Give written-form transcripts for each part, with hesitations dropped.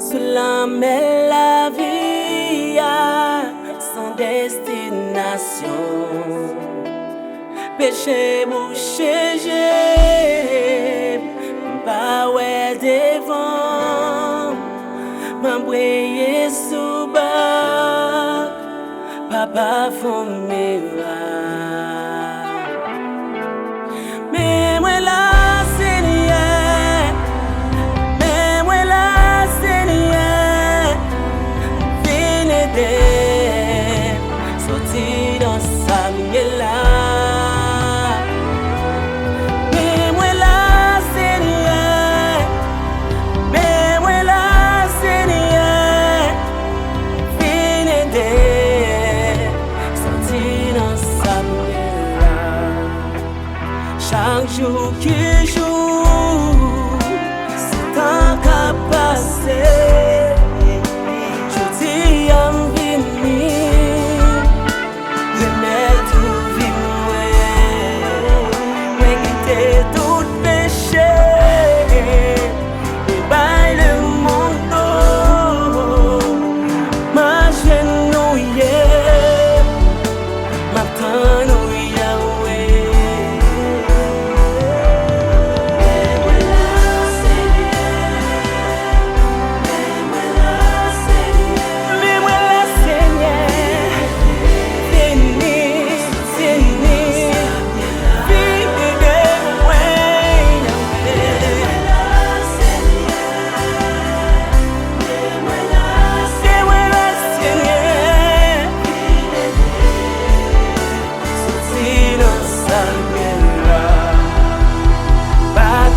Sous la mer, la vie sans destination. Péché mouché, j'ai pas ouais devant. M'embrouiller sous bas, papa font miracle. Mais moi là, Seigneur, mais moi là, Seigneur, viens aider, sortir dans sa mienne là. Mais moi là, Seigneur, mais moi là, Seigneur, viens aider, sortir dans sa mienne là. Chaque jour qui joue, c'est un cas passé. Je dis à m'vini, remettre tout vie moi quitter tout péché, et bail le monde, ma genouille, ma tendre.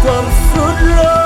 Comme sous l'eau,